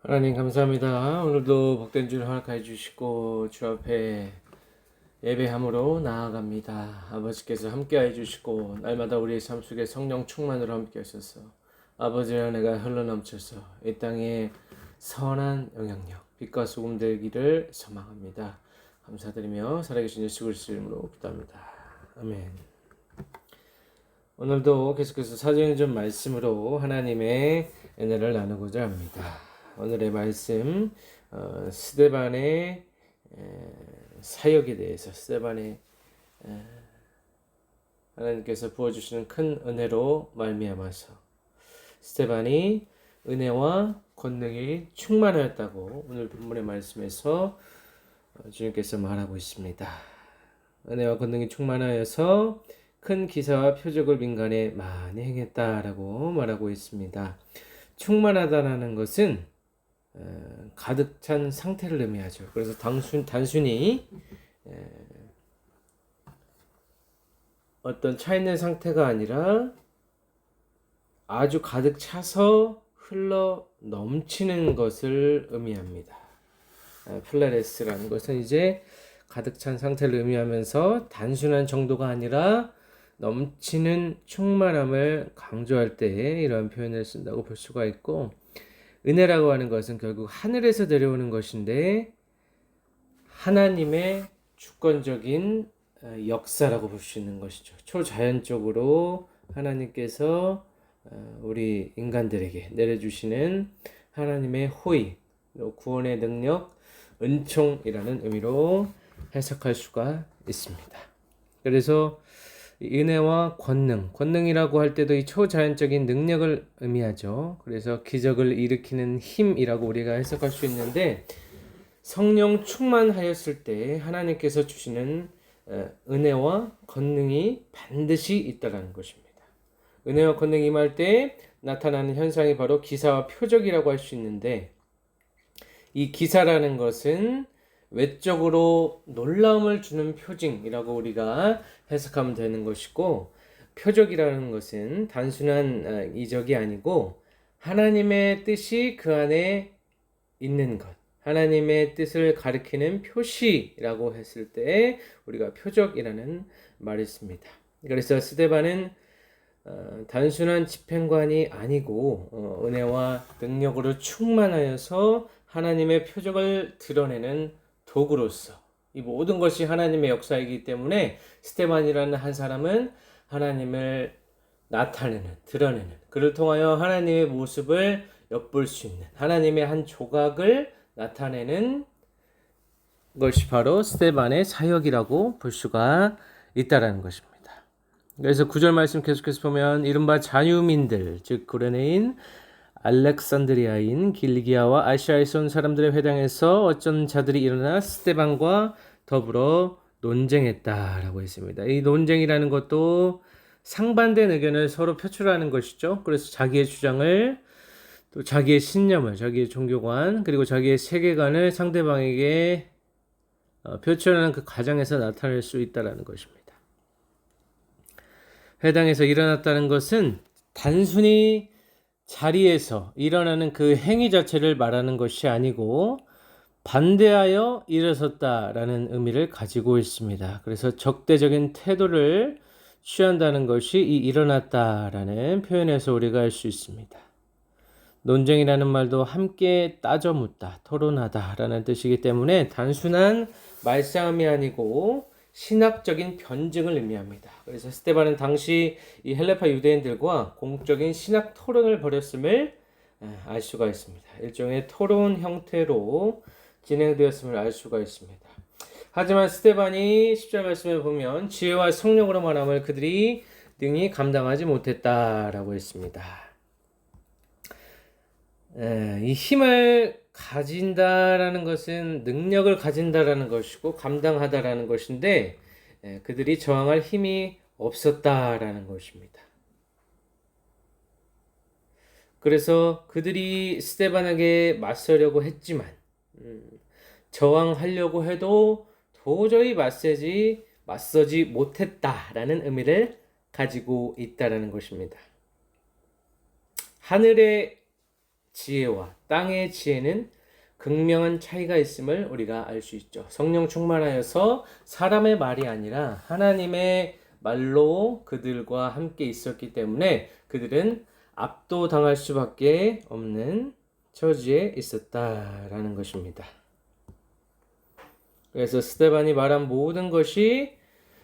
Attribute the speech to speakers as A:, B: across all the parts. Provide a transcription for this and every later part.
A: 하나님 감사합니다. 오늘도 복된 주를 허락해 주시고 주 앞에 예배함으로 나아갑니다. 아버지께서 함께해 주시고 날마다 우리의 삶 속에 성령 충만으로 함께 하셔서 아버지의 은혜가 흘러넘쳐서 이 땅에 선한 영향력, 빛과 소금 되기를 소망합니다. 감사드리며 살아계신 예수 그리스도의 이름으로 기도합니다. 아멘. 오늘도 계속해서 사도행전 말씀으로 하나님의 은혜를 나누고자 합니다. 오늘의 말씀 스데반의 사역에 대해서 스데반의 하나님께서 부어주시는 큰 은혜로 말미암아서 스데반이 은혜와 권능이 충만하였다고 오늘 본문의 말씀에서 주님께서 말하고 있습니다. 은혜와 권능이 충만하여서 큰 기사와 표적을 민간에 많이 행했다라고 말하고 있습니다. 충만하다라는 것은 가득 찬 상태를 의미하죠. 그래서 단순히 어떤 차 있는 상태가 아니라 아주 가득 차서 흘러 넘치는 것을 의미합니다. 플레레스라는 것은 이제 가득 찬 상태를 의미하면서 단순한 정도가 아니라 넘치는 충만함을 강조할 때 이러한 표현을 쓴다고 볼 수가 있고, 은혜라고 하는 것은 결국 하늘에서 내려오는 것인데 하나님의 주권적인 역사라고 볼 수 있는 것이죠. 초자연적으로 하나님께서 우리 인간들에게 내려주시는 하나님의 호의, 구원의 능력, 은총이라는 의미로 해석할 수가 있습니다. 그래서 은혜와 권능이라고 할 때도 이 초자연적인 능력을 의미하죠. 그래서 기적을 일으키는 힘이라고 우리가 해석할 수 있는데, 성령 충만하였을 때 하나님께서 주시는 은혜와 권능이 반드시 있다라는 것입니다. 은혜와 권능이 임할 때 나타나는 현상이 바로 기사와 표적이라고 할 수 있는데, 이 기사라는 것은 외적으로 놀라움을 주는 표징이라고 우리가 해석하면 되는 것이고, 표적이라는 것은 단순한 이적이 아니고 하나님의 뜻이 그 안에 있는 것, 하나님의 뜻을 가리키는 표시라고 했을 때 우리가 표적이라는 말을 씁니다. 그래서 스데반은 단순한 집행관이 아니고 은혜와 능력으로 충만하여서 하나님의 표적을 드러내는 도구로서, 이 모든 것이 하나님의 역사이기 때문에 스데반이라는 한 사람은 하나님을 나타내는, 드러내는, 그를 통하여 하나님의 모습을 엿볼 수 있는 하나님의 한 조각을 나타내는 것이 바로 스데반의 사역이라고 볼 수가 있다라는 것입니다. 그래서 9절 말씀 계속해서 보면 이른바 자유민들, 즉 구레네인, 알렉산드리아인, 길기아와 아시아에서 온 사람들의 회당에서 어쩐 자들이 일어나 스데반과 더불어 논쟁했다라고 했습니다. 이 논쟁이라는 것도 상반된 의견을 서로 표출하는 것이죠. 그래서 자기의 주장을, 또 자기의 신념을, 자기의 종교관, 그리고 자기의 세계관을 상대방에게 표출하는 그 과정에서 나타낼 수 있다는 것입니다. 회당에서 일어났다는 것은 단순히 자리에서 일어나는 그 행위 자체를 말하는 것이 아니고 반대하여 일어섰다라는 의미를 가지고 있습니다. 그래서 적대적인 태도를 취한다는 것이 이 일어났다라는 표현에서 우리가 알 수 있습니다. 논쟁이라는 말도 함께 따져 묻다, 토론하다라는 뜻이기 때문에 단순한 말싸움이 아니고 신학적인 변증을 의미합니다. 그래서 스데반은 당시 이 헬레파 유대인들과 공적인 신학 토론을 벌였음을 알 수가 있습니다. 일종의 토론 형태로 진행되었음을 알 수가 있습니다. 하지만 스데반이 10절 말씀에 보면 지혜와 성령으로 말함을 그들이 능히 감당하지 못했다라고 했습니다. 이 힘을 가진다라는 것은 능력을 가진다라는 것이고 감당하다라는 것인데, 그들이 저항할 힘이 없었다라는 것입니다. 그래서 그들이 스데반에게 맞서려고 했지만 저항하려고 해도 도저히 맞서지 못했다라는 의미를 가지고 있다라는 것입니다. 하늘의 지혜와 땅의 지혜는 극명한 차이가 있음을 우리가 알 수 있죠. 성령 충만하여서 사람의 말이 아니라 하나님의 말로 그들과 함께 있었기 때문에 그들은 압도당할 수밖에 없는 처지에 있었다라는 것입니다. 그래서 스데반이 말한 모든 것이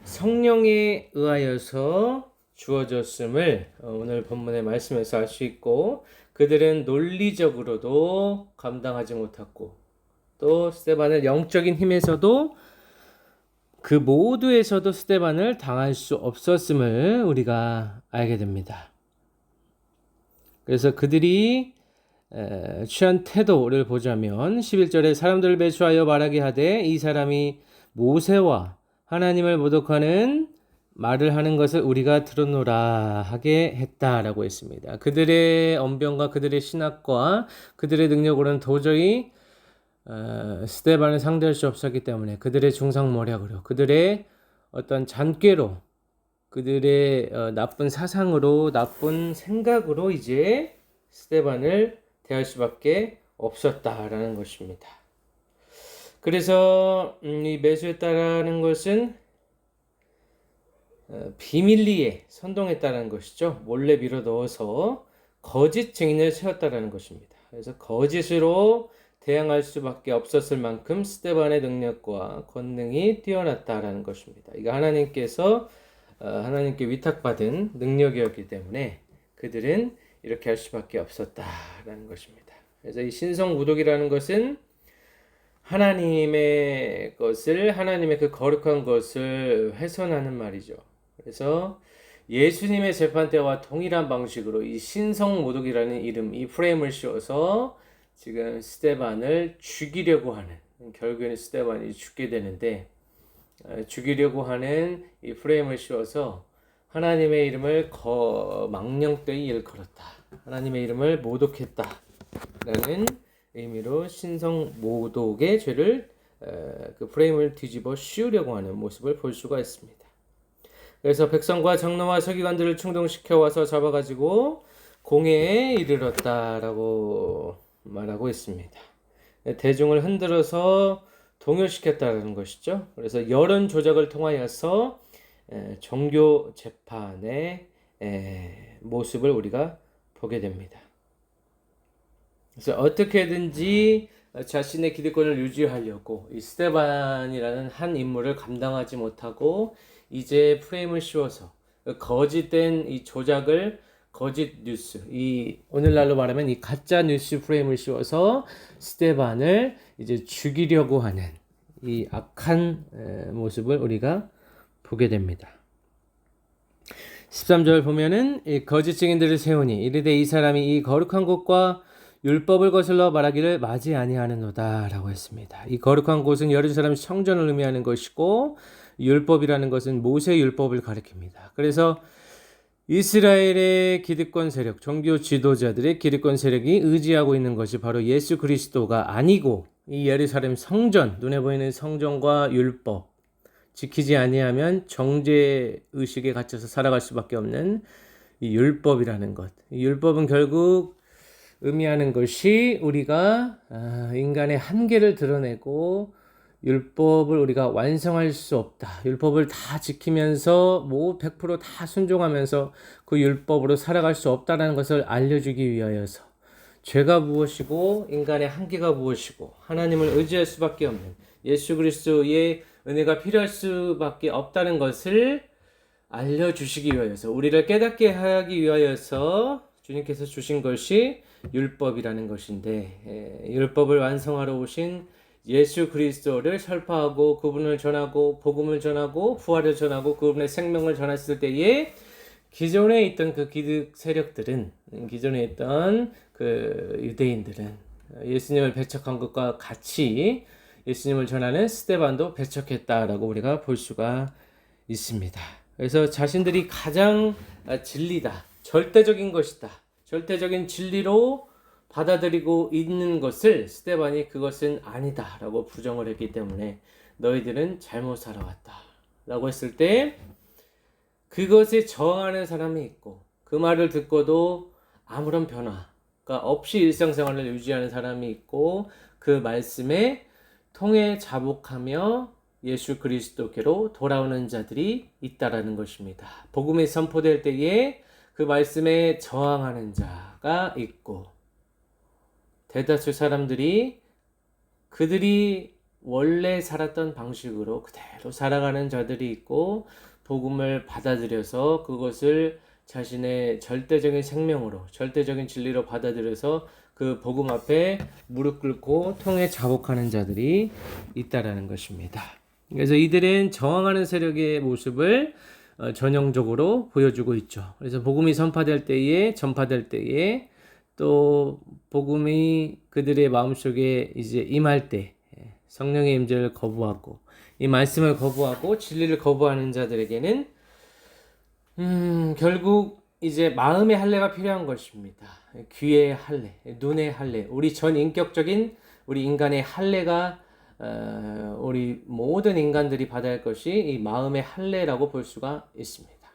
A: 성령에 의하여서 주어졌음을 오늘 본문의 말씀에서 알 수 있고, 그들은 논리적으로도 감당하지 못했고, 또 스데반을 영적인 힘에서도 그 모두에서도 스데반을 당할 수 없었음을 우리가 알게 됩니다. 그래서 그들이 취한 태도를 보자면 11절에 사람들을 배수하여 말하게 하되 이 사람이 모세와 하나님을 모독하는 말을 하는 것을 우리가 들었노라 하게 했다라고 했습니다. 그들의 언변과 그들의 신학과 그들의 능력으로는 도저히 스데반을 상대할 수 없었기 때문에 그들의 중상모략으로, 그들의 어떤 잔꾀로, 그들의 나쁜 사상으로, 나쁜 생각으로 이제 스데반을 대할 수밖에 없었다라는 것입니다. 그래서 이 매수했다라는 것은 비밀리에 선동했다는 것이죠. 몰래 밀어 넣어서 거짓 증인을 세웠다라는 것입니다. 그래서 거짓으로 대항할 수밖에 없었을 만큼 스데반의 능력과 권능이 뛰어났다라는 것입니다. 이거 하나님께서 하나님께 위탁받은 능력이었기 때문에 그들은 이렇게 할 수밖에 없었다라는 것입니다. 그래서 이 신성모독이라는 것은 하나님의 것을, 하나님의 그 거룩한 것을 훼손하는 말이죠. 그래서 예수님의 재판 때와 동일한 방식으로 이 신성모독이라는 이름, 이 프레임을 씌워서 지금 스데반을 죽이려고 하는, 결국에는 스데반이 죽게 되는데, 죽이려고 하는 이 프레임을 씌워서 하나님의 이름을 망령되이 일컬었다, 하나님의 이름을 모독했다라는 의미로 신성모독의 죄를 그 프레임을 뒤집어 씌우려고 하는 모습을 볼 수가 있습니다. 그래서 백성과 장로와 서기관들을 충동시켜 와서 잡아가지고 공회에 이르렀다라고 말하고 있습니다. 대중을 흔들어서 동요시켰다는 것이죠. 그래서 여론 조작을 통하여서 종교 재판의 모습을 우리가 보게 됩니다. 그래서 어떻게든지 자신의 기득권을 유지하려고 이 스데반이라는 한 인물을 감당하지 못하고 이제 프레임을 씌워서 거짓된 이 조작을, 거짓 뉴스, 이 오늘날로 말하면 이 가짜 뉴스 프레임을 씌워서 스데반을 이제 죽이려고 하는 이 악한 모습을 우리가 보게 됩니다. 13절 보면은 이 거짓 증인들을 세우니 이르되 이 사람이 이 거룩한 곳과 율법을 거슬러 말하기를 맞이 아니하는도다 라고 했습니다. 이 거룩한 곳은 예루살렘 성전을 의미하는 것이고, 율법이라는 것은 모세 율법을 가리킵니다. 그래서 이스라엘의 기득권 세력, 종교 지도자들의 기득권 세력이 의지하고 있는 것이 바로 예수 그리스도가 아니고 이 예루살렘 성전, 눈에 보이는 성전과 율법, 지키지 아니하면 정죄 의식에 갇혀서 살아갈 수밖에 없는 이 율법이라는 것. 이 율법은 결국 의미하는 것이 우리가 인간의 한계를 드러내고 율법을 우리가 완성할 수 없다. 율법을 다 지키면서 100%다 순종하면서 그 율법으로 살아갈 수 없다는 것을 알려주기 위하여서 죄가 무엇이고 인간의 한계가 무엇이고 하나님을 의지할 수밖에 없는, 예수 그리스도의 은혜가 필요할 수밖에 없다는 것을 알려주시기 위하여서, 우리를 깨닫게 하기 위하여서 주님께서 주신 것이 율법이라는 것인데, 율법을 완성하러 오신 예수 그리스도를 설파하고 그분을 전하고 복음을 전하고 부활을 전하고 그분의 생명을 전했을 때에 기존에 있던 그 기득 세력들은, 기존에 있던 그 유대인들은 예수님을 배척한 것과 같이 예수님을 전하는 스데반도 배척했다라고 우리가 볼 수가 있습니다. 그래서 자신들이 가장 진리다, 절대적인 것이다, 절대적인 진리로 받아들이고 있는 것을 스데반이 그것은 아니다 라고 부정을 했기 때문에 너희들은 잘못 살아왔다 라고 했을 때 그것에 저항하는 사람이 있고, 그 말을 듣고도 아무런 변화가 없이 일상생활을 유지하는 사람이 있고 그 말씀에 통해 자복하며 예수 그리스도께로 돌아오는 자들이 있다라는 것입니다. 복음이 선포될 때에 그 말씀에 저항하는 자가 있고 대다수 사람들이 그들이 원래 살았던 방식으로 그대로 살아가는 자들이 있고 복음을 받아들여서 그것을 자신의 절대적인 생명으로 절대적인 진리로 받아들여서 그 복음 앞에 무릎 꿇고 통해 자복하는 자들이 있다라는 것입니다. 그래서 이들은 저항하는 세력의 모습을 전형적으로 보여주고 있죠. 그래서 복음이 전파될 때에 또 복음이 그들의 마음속에 이제 임할 때 성령의 임재를 거부하고 이 말씀을 거부하고 진리를 거부하는 자들에게는 결국 이제 마음의 할례가 필요한 것입니다. 귀의 할례, 눈의 할례, 우리 전 인격적인 우리 인간의 할례가 우리 모든 인간들이 받아야 할 것이 이 마음의 할례라고 볼 수가 있습니다.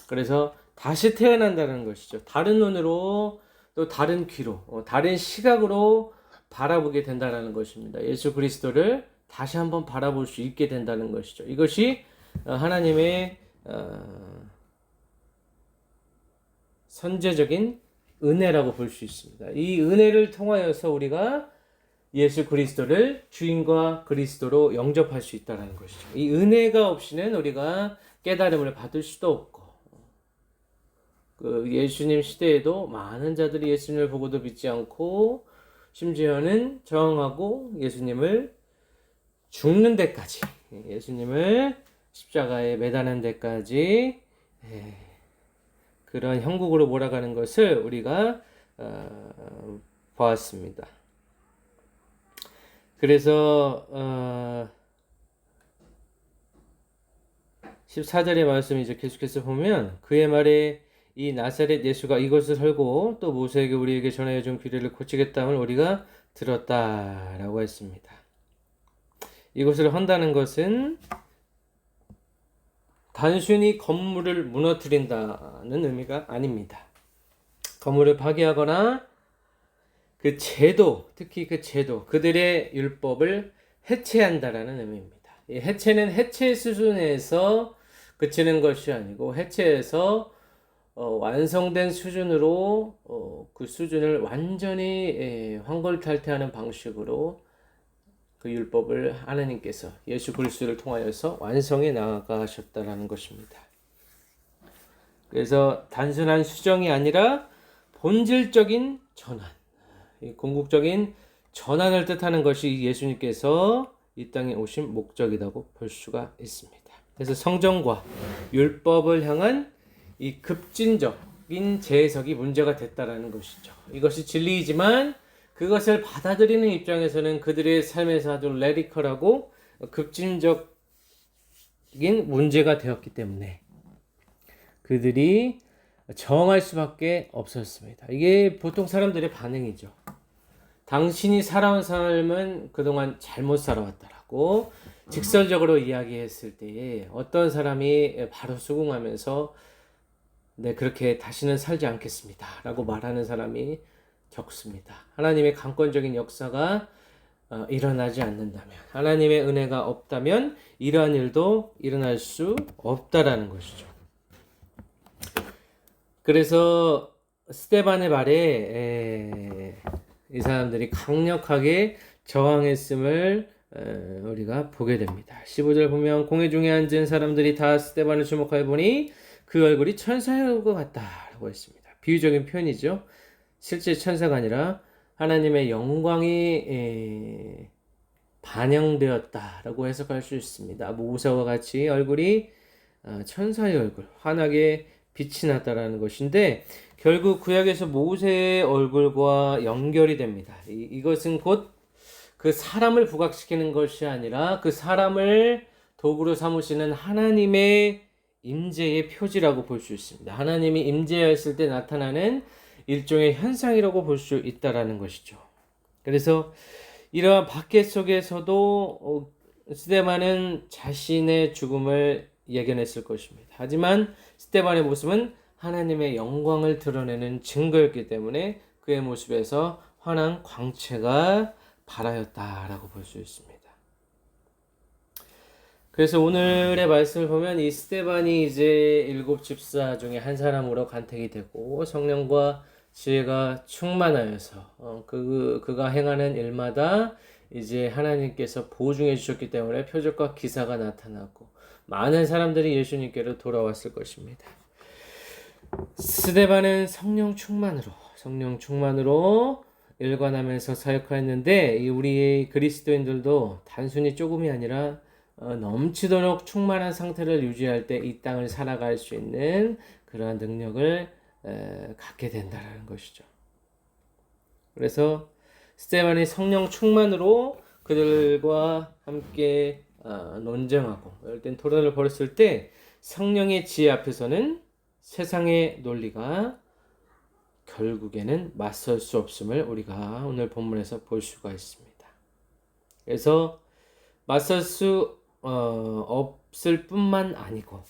A: 그래서 다시 태어난다는 것이죠. 다른 눈으로 또 다른 귀로 다른 시각으로 바라보게 된다는 것입니다. 예수 그리스도를 다시 한번 바라볼 수 있게 된다는 것이죠. 이것이 하나님의 선제적인 은혜라고 볼 수 있습니다. 이 은혜를 통하여서 우리가 예수 그리스도를 주인과 그리스도로 영접할 수 있다는 것이죠. 이 은혜가 없이는 우리가 깨달음을 받을 수도 없고 그 예수님 시대에도 많은 자들이 예수님을 보고도 믿지 않고 심지어는 저항하고 예수님을 죽는 데까지 예수님을 십자가에 매다는 데까지 그런 형국으로 몰아가는 것을 우리가 보았습니다. 그래서 14절의 말씀 이제 계속해서 보면 그의 말에 이 나사렛 예수가 이것을 헐고 또 모세에게 우리에게 전하여 준 비례를 고치겠다함을 우리가 들었다라고 했습니다. 이것을 헌다는 것은 단순히 건물을 무너뜨린다는 의미가 아닙니다. 건물을 파괴하거나 그 제도, 특히 그 제도, 그들의 율법을 해체한다라는 의미입니다. 이 해체는 해체 수준에서 그치는 것이 아니고 해체해서 완성된 수준으로 그 수준을 완전히 환골탈태하는 방식으로 그 율법을 하나님께서 예수 그리스도를 통하여서 완성해 나가셨다라는 것입니다. 그래서 단순한 수정이 아니라 본질적인 전환, 이 궁극적인 전환을 뜻하는 것이 예수님께서 이 땅에 오신 목적이라고 볼 수가 있습니다. 그래서 성전과 율법을 향한 이 급진적인 재해석이 문제가 됐다라는 것이죠. 이것이 진리이지만 그것을 받아들이는 입장에서는 그들의 삶에서 아주 레디컬하고 급진적인 문제가 되었기 때문에 그들이 저항할 수밖에 없었습니다. 이게 보통 사람들의 반응이죠. 당신이 살아온 삶은 그동안 잘못 살아왔다라고 직설적으로 이야기했을 때에 어떤 사람이 바로 수긍하면서 네, 그렇게 다시는 살지 않겠습니다 라고 말하는 사람이 적습니다. 하나님의 강권적인 역사가 일어나지 않는다면, 하나님의 은혜가 없다면 이러한 일도 일어날 수 없다라는 것이죠. 그래서 스데반의 말에 이 사람들이 강력하게 저항했음을 우리가 보게 됩니다. 15절 보면 공회 중에 앉은 사람들이 다 스데반을 주목하여 보니 그 얼굴이 천사의 얼굴 같다라고 했습니다. 비유적인 표현이죠. 실제 천사가 아니라 하나님의 영광이 반영되었다라고 해석할 수 있습니다. 모세와 같이 얼굴이 천사의 얼굴, 환하게 빛이 났다라는 것인데 결국 구약에서 모세의 얼굴과 연결이 됩니다. 이것은 곧 그 사람을 부각시키는 것이 아니라 그 사람을 도구로 삼으시는 하나님의 임재의 표지라고 볼 수 있습니다. 하나님이 임재하였을 때 나타나는 일종의 현상이라고 볼 수 있다라는 것이죠. 그래서 이러한 박해 속에서도 스데반은 자신의 죽음을 예견했을 것입니다. 하지만 스데반의 모습은 하나님의 영광을 드러내는 증거였기 때문에 그의 모습에서 환한 광채가 발하였다라고 볼 수 있습니다. 그래서 오늘의 말씀을 보면 이 스데반이 이제 7 집사 중에 한 사람으로 간택이 되고 성령과 지혜가 충만하여서 그가 행하는 일마다 이제 하나님께서 보증해 주셨기 때문에 표적과 기사가 나타나고 많은 사람들이 예수님께로 돌아왔을 것입니다. 스데반은 성령 충만으로 일관하면서 사역하였는데 우리 그리스도인들도 단순히 조금이 아니라 넘치도록 충만한 상태를 유지할 때 이 땅을 살아갈 수 있는 그러한 능력을 갖게 된다는 것이죠. 그래서 스데반이 성령 충만으로 그들과 함께 논쟁하고 열띤 토론을 벌였을 때 성령의 지혜 앞에서는 세상의 논리가 결국에는 맞설 수 없음을 우리가 오늘 본문에서 볼 수가 있습니다. 그래서 맞설 수 없을 뿐만 아니고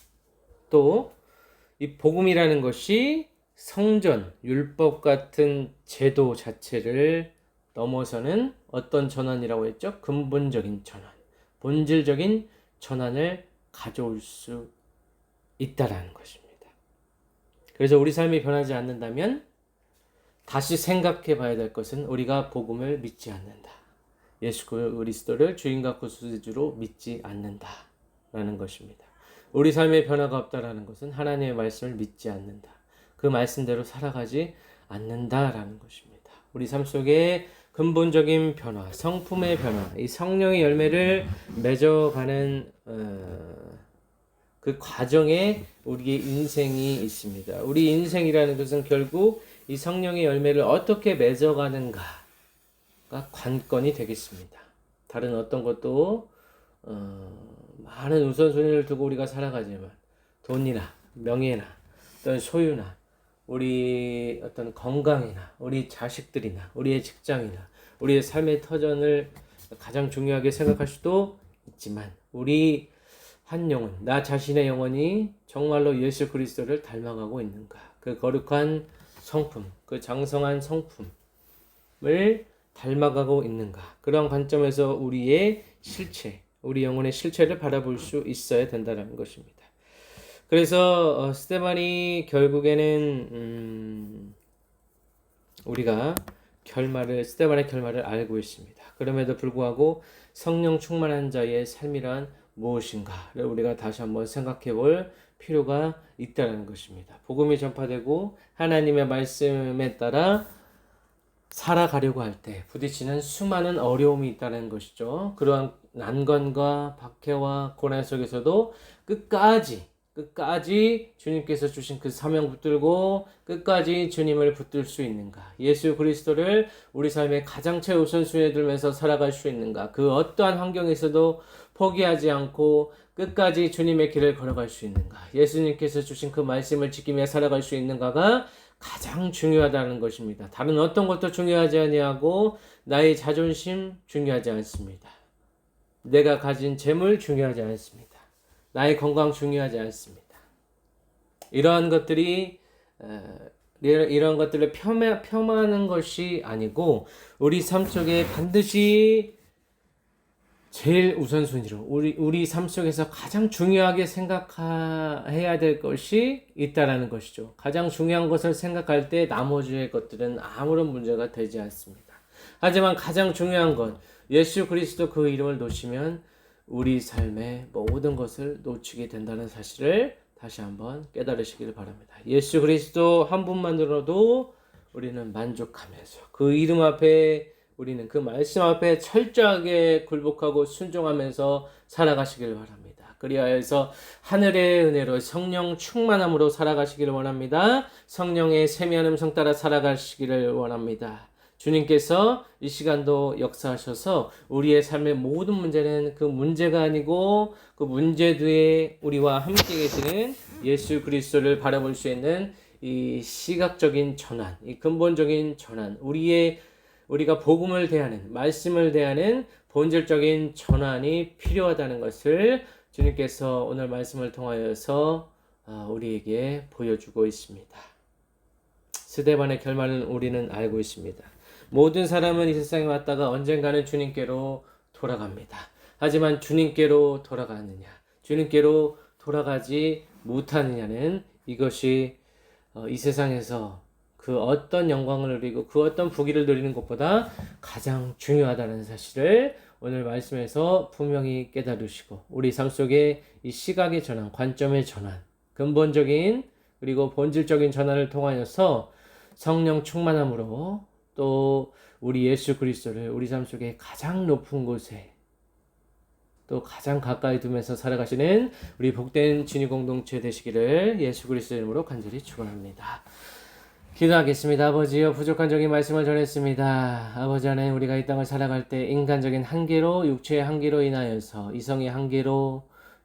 A: 또 이 복음이라는 것이 성전, 율법 같은 제도 자체를 넘어서는 어떤 전환이라고 했죠? 근본적인 전환, 본질적인 전환을 가져올 수 있다라는 것입니다. 그래서 우리 삶이 변하지 않는다면 다시 생각해 봐야 될 것은 우리가 복음을 믿지 않는다. 예수 그리스도를 주인과 구주로 믿지 않는다라는 것입니다. 우리 삶에 변화가 없다라는 것은 하나님의 말씀을 믿지 않는다. 그 말씀대로 살아가지 않는다라는 것입니다. 우리 삶 속에 근본적인 변화, 성품의 변화, 이 성령의 열매를 맺어가는 그 과정에 우리의 인생이 있습니다. 우리 인생이라는 것은 결국 이 성령의 열매를 어떻게 맺어가는가가 관건이 되겠습니다. 다른 어떤 것도 많은 우선순위를 두고 우리가 살아가지만 돈이나 명예나 어떤 소유나 우리 어떤 건강이나 우리 자식들이나 우리의 직장이나 우리의 삶의 터전을 가장 중요하게 생각할 수도 있지만 우리 한 영혼, 나 자신의 영혼이 정말로 예수 그리스도를 닮아가고 있는가? 그 거룩한 성품, 그 장성한 성품을 닮아가고 있는가? 그런 관점에서 우리의 실체, 우리 영혼의 실체를 바라볼 수 있어야 된다는 것입니다. 그래서 스데반이 결국에는 우리가 스데반의 결말을 알고 있습니다. 그럼에도 불구하고 성령 충만한 자의 삶이란 무엇인가를 우리가 다시 한번 생각해 볼 필요가 있다는 것입니다. 복음이 전파되고 하나님의 말씀에 따라 살아가려고 할 때 부딪히는 수많은 어려움이 있다는 것이죠. 그러한 난관과 박해와 고난 속에서도 끝까지 주님께서 주신 그 사명 붙들고 끝까지 주님을 붙들 수 있는가? 예수 그리스도를 우리 삶의 가장 최우선순위에 들면서 살아갈 수 있는가? 그 어떠한 환경에서도 포기하지 않고 끝까지 주님의 길을 걸어갈 수 있는가? 예수님께서 주신 그 말씀을 지키며 살아갈 수 있는가가 가장 중요하다는 것입니다. 다른 어떤 것도 중요하지 아니하고 나의 자존심 중요하지 않습니다. 내가 가진 재물 중요하지 않습니다. 나의 건강 중요하지 않습니다. 이러한 것들을 폄하하는 것이 아니고 우리 삶 속에 반드시 제일 우선순위로 우리 삶 속에서 가장 중요하게 생각해야 될 것이 있다라는 것이죠. 가장 중요한 것을 생각할 때 나머지의 것들은 아무런 문제가 되지 않습니다. 하지만 가장 중요한 것, 예수 그리스도 그 이름을 놓치면 우리 삶의 모든 것을 놓치게 된다는 사실을 다시 한번 깨달으시길 바랍니다. 예수 그리스도 한 분만으로도 우리는 만족하면서 그 이름 앞에 우리는 그 말씀 앞에 철저하게 굴복하고 순종하면서 살아가시길 바랍니다. 그리하여서 하늘의 은혜로 성령 충만함으로 살아가시기를 원합니다. 성령의 세미한 음성 따라 살아가시기를 원합니다. 주님께서 이 시간도 역사하셔서 우리의 삶의 모든 문제는 그 문제가 아니고 그 문제 뒤에 우리와 함께 계시는 예수 그리스도를 바라볼 수 있는 이 시각적인 전환, 이 근본적인 전환, 우리가 복음을 대하는, 말씀을 대하는 본질적인 전환이 필요하다는 것을 주님께서 오늘 말씀을 통하여서 우리에게 보여주고 있습니다. 스데반의 결말은 우리는 알고 있습니다. 모든 사람은 이 세상에 왔다가 언젠가는 주님께로 돌아갑니다. 하지만 주님께로 돌아가느냐, 주님께로 돌아가지 못하느냐는 이것이 이 세상에서 그 어떤 영광을 누리고 그 어떤 부귀를 누리는 것보다 가장 중요하다는 사실을 오늘 말씀에서 분명히 깨달으시고 우리 삶 속에 이 시각의 전환, 관점의 전환, 근본적인 그리고 본질적인 전환을 통하여서 성령 충만함으로 또 우리 예수 그리스도를 우리 삶 속에 가장 높은 곳에 또 가장 가까이 두면서 살아가시는 우리 복된 진위 공동체 되시기를 예수 그리스도의 이름으로 간절히 축원합니다. 기도하겠습니다. 아버지여, 부족한 적인 말씀을 전했습니다. 아버지 하나님, 우리가 이 땅을 살아갈 때 인간적인 한계로, 육체의 한계로 인하여서, 이성의 한계로,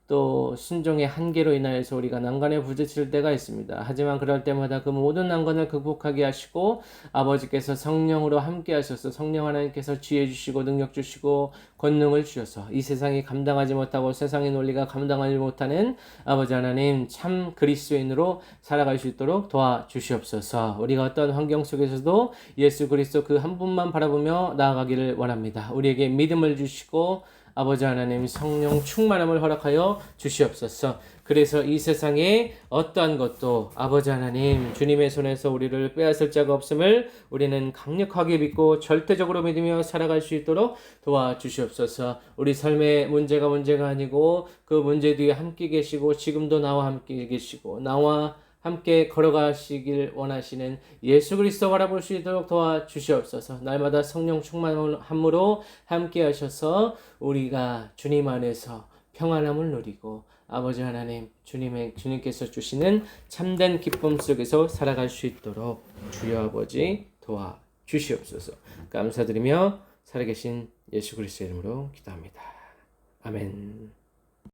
A: 또 순종의 한계로 인하여서 우리가 난관에 부딪힐 때가 있습니다. 하지만 그럴 때마다 그 모든 난관을 극복하게 하시고 아버지께서 성령으로 함께 하셔서 성령 하나님께서 지혜 주시고 능력 주시고 권능을 주셔서 이 세상이 감당하지 못하고 세상의 논리가 감당하지 못하는 아버지 하나님 참 그리스도인으로 살아갈 수 있도록 도와주시옵소서. 우리가 어떤 환경 속에서도 예수 그리스도 그 한 분만 바라보며 나아가기를 원합니다. 우리에게 믿음을 주시고 아버지 하나님 성령 충만함을 허락하여 주시옵소서. 그래서 이 세상에 어떠한 것도 아버지 하나님 주님의 손에서 우리를 빼앗을 자가 없음을 우리는 강력하게 믿고 절대적으로 믿으며 살아갈 수 있도록 도와주시옵소서. 우리 삶의 문제가 아니고 그 문제 뒤에 함께 계시고 지금도 나와 함께 계시고 나와 함께 걸어가시길 원하시는 예수 그리스도 바라볼 수 있도록 도와주시옵소서. 날마다 성령 충만함으로 함께 하셔서 우리가 주님 안에서 평안함을 누리고 아버지 하나님 주님께서 주시는 참된 기쁨 속에서 살아갈 수 있도록 주여 아버지 도와주시옵소서. 감사드리며 살아계신 예수 그리스도의 이름으로 기도합니다. 아멘.